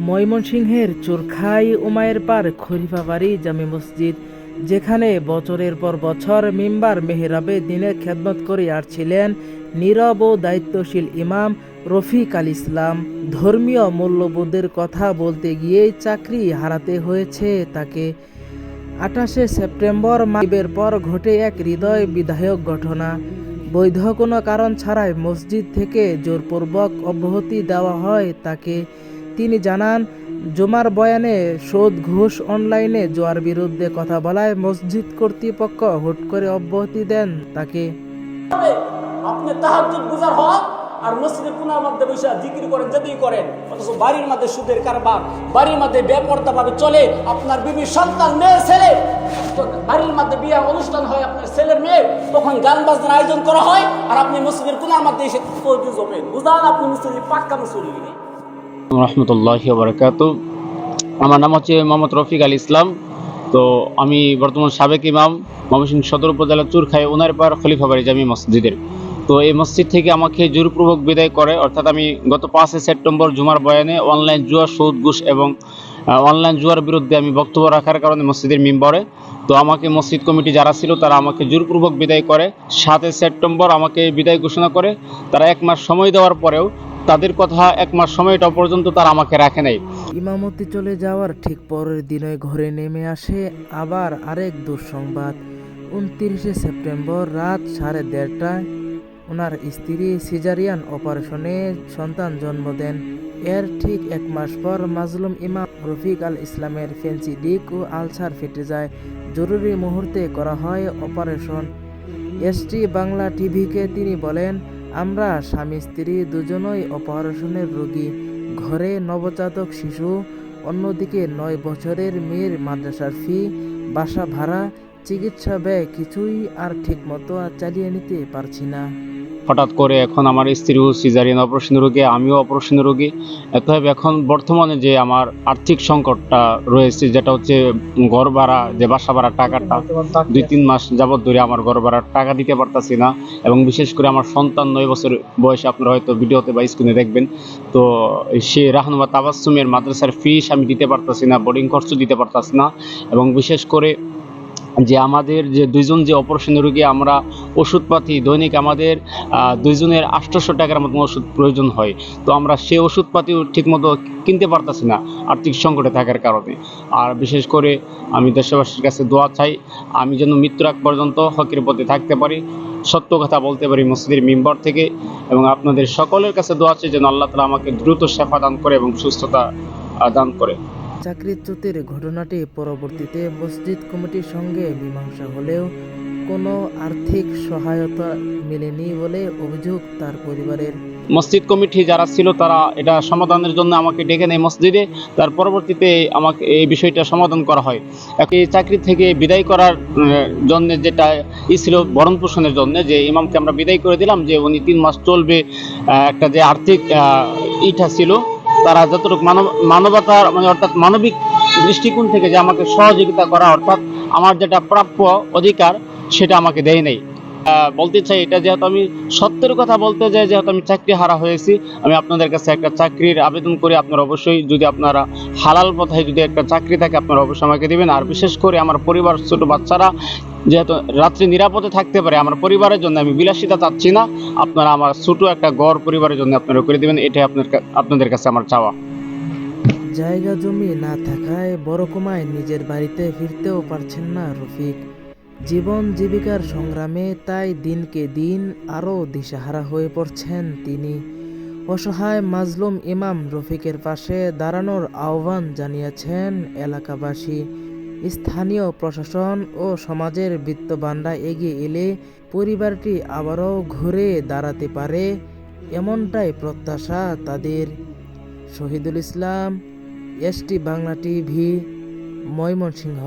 ময়মনসিংহের চোরখাই উমায়ের পার খলিফাবাড়ি জামে মসজিদ, যেখানে বছরের পর বছর মিম্বার মেহরাবে দিনের খেদমত করে আসছিলেন নীরব ও দায়িত্বশীল ইমাম রফিক আল ইসলাম। ধর্মীয় মূল্যবোধের কথা বলতে গিয়েই চাকরি হারাতে হয়েছে তাকে। 28শে সেপ্টেম্বর মাগরিবের পর ঘটে এক হৃদয় বিদায়ক ঘটনা। বৈধ কোনো কারণ ছাড়াই মসজিদ থেকে জোরপূর্বক অব্যাহতি দেওয়া হয় তাকে। তিনি জানান, জুমার বয়ানে সুদ, ঘুষ, অনলাইনে জুয়ার বিরুদ্ধে কথা বলায় মসজিদ কর্তৃপক্ষ হুট করে অব্যাহতি দেন তাকে। আপনি তাহাজ্জুদ গুজার হন আর মসজিদের কোনার মধ্যে বসে জিকির করেন, যেতেই করেন, অথচ বাড়ির মধ্যে সুদের কারবার, বাড়ির মধ্যে বেপরদা ভাবে চলে। আপনার বিবির সন্তান, মেয়ে, ছেলে, বাড়ির মধ্যে বিয়ে অনুষ্ঠান হয়, আপনার ছেলের মেয়ে, তখন গান বাজনার আয়োজন করা হয়, আর আপনি মসজিদের কোনার মধ্যে এসে জমেন। বুঝান আপনি মসজিদের পাক্কা মুসল্লি। রহমতুল্লাহি ওয়া বারাকাতুহু। আমার নাম হচ্ছে মোহাম্মদ রফিক আল ইসলাম। তো আমি বর্তমান সাবেক ইমাম, ময়মনসিংহ সদর উপজেলা চুরখাই উনারপাড় খলিফাবাড়ি জামি মসজিদের। তো এই মসজিদ থেকে আমাকে জোরপূর্বক বিদায় করে, অর্থাৎ আমি গত 5 সেপ্টেম্বর জুমার বয়ানে অনলাইন জুয়া, সুদ, ঘুষ এবং অনলাইন জুয়ার বিরুদ্ধে আমি বক্তব্য রাখার কারণে মসজিদের মিম্বরে, তো আমাকে মসজিদ কমিটি যারা ছিল তারা আমাকে জোরপূর্বক বিদায় করে। 7 সেপ্টেম্বর আমাকে বিদায় ঘোষণা করে। তারা 1 মাস সময় দেওয়ার পরেও তাদের কথা 1 মাস সময়টা পর্যন্ত তারা আমাকে রাখে নাই। ইমামতি চলে যাওয়ার ঠিক পরের দিনই ঘরে নেমে আসে আবার আরেক দুঃসংবাদ। 29শে সেপ্টেম্বর রাত 1:30টায় ওনার স্ত্রী সিজারিয়ান অপারেশনে সন্তান জন্ম দেন। এর ঠিক 1 মাস পর মাজলুম ইমাম রফিক আল ইসলামের ফেন্সিডিক ও আলসার ফেটে যায়। জরুরি মুহূর্তে করা হয় অপারেশন। এসটি বাংলা টিভিকে তিনি বলেন, আমরা স্বামী স্ত্রী দুজনই অপারেশনের রোগী। ঘরে নবজাতক শিশু, অন্যদিকে 9 বছরের মেয়ের মাদ্রাসার ফি, বাসা ভাড়া, চিকিৎসা ব্যয় কিছুই আর ঠিকমতো চালিয়ে নিতে পারছি না। হঠাৎ করে এখন আমার স্ত্রীও সিজারিয়ান অপারেশন রোগী, আমিও অপারেশন রোগী। অতএব এখন বর্তমানে যে আমার আর্থিক সংকটটা রয়েছে, যেটা হচ্ছে ঘর ভাড়া, যে বাসা ভাড়ার টাকাটা 2-3 মাস যাবত ধরে আমার ঘর ভাড়ার টাকা দিতে পারতাছি না। এবং বিশেষ করে আমার সন্তান 9 বছর বয়সে, আপনারা হয়তো ভিডিওতে বা স্ক্রিনে দেখবেন, তো সে রাহনুমা তাবাসসুমের মাদ্রাসার ফিস আমি দিতে পারতাছি না, বোর্ডিং খরচ দিতে পারতাছি না। এবং বিশেষ করে যে আমাদের যে 2 জন যে অপারেশনের রোগী, আমরা ওষুধপাতি দৈনিক আমাদের 2 জনের 800 টাকার মতো ওষুধ প্রয়োজন হয়। তো আমরা সেই ওষুধপাতিও ঠিকমতো কিনতে পারতাছি না আর্থিক সংকটে থাকার কারণে। আর বিশেষ করে আমি দেশবাসীর কাছে দোয়া চাই, আমি যেন মৃত্যুর আগ পর্যন্ত হকের পথে থাকতে পারি, সত্য কথা বলতে পারি মসজিদের মিম্বর থেকে। এবং আপনাদের সকলের কাছে দোয়া চাই যেন আল্লাহ তাআলা আমাকে দ্রুত শেফা দান করে এবং সুস্থতা দান করে। চাকরিচ্যুতির ঘটনাটি পরবর্তীতে মসজিদ কমিটির সঙ্গে মীমাংসা হলেও কোনো আর্থিক সহায়তা মেলেনি বলে অভিযোগ তার পরিবারের। মসজিদ কমিটি যারা ছিল তারা এটা সমাধানের জন্য আমাকে ডেকে নেয় মসজিদে। তার পরবর্তীতে আমাকে এই বিষয়টা সমাধান করা হয়। এই চাকরি থেকে বিদায় করার জন্য যেটা ছিল ভরণ পোষণের জন্য, যে ইমামকে আমরা বিদায় করে দিলাম, যে উনি 3 মাস চলবে, একটা যে আর্থিক ইটা ছিল, তারা যতটুকু মানবতার মানে অর্থাৎ মানবিক দৃষ্টিকোণ থেকে যে আমাকে সহযোগিতা করা, অর্থাৎ আমার যেটা প্রাপ্য অধিকার সেটা আমাকে দেয় নাই। বলতে চাই, এটা যেহেতু আমি সত্যের কথা বলতে যাই, যেহেতু আমি চাকরি হারা হয়েছি, আমি আপনাদের কাছে একটা চাকরির আবেদন করি। আপনারা অবশ্যই, যদি আপনারা হালাল পথে যদি একটা চাকরি থাকে, আপনারা অবশ্যই আমাকে দিবেন। আর বিশেষ করে আমার পরিবার, ছোট বাচ্চারা যেহেতু রাত্রি নিরাপদে থাকতে পারে, আমার পরিবারের জন্য আমি বিলাসিতা চাচ্ছি না, আপনারা আমার ছোট একটা ঘর পরিবারের জন্য আপনারা করে দিবেন, এটাই আপনাদের কাছে আমার চাওয়া। জায়গা জমি না থাকায় বড়কমায় নিজের বাড়িতে ফিরতেও পারছেন না রফিক। জীবন জীবিকার সংগ্রামে তাই দিনকে দিন আরও দিশাহারা হয়ে পড়ছেন তিনি। অসহায় মাজলুম ইমাম রফিকের পাশে দাঁড়ানোর আহ্বান জানিয়েছেন এলাকাবাসী। স্থানীয় প্রশাসন ও সমাজের বিত্তবানরা এগিয়ে এলে পরিবারটি আবারও ঘুরে দাঁড়াতে পারে, এমনটাই প্রত্যাশা তাদের। Shahidul Islam, ST Bangla TV, Mymensingh.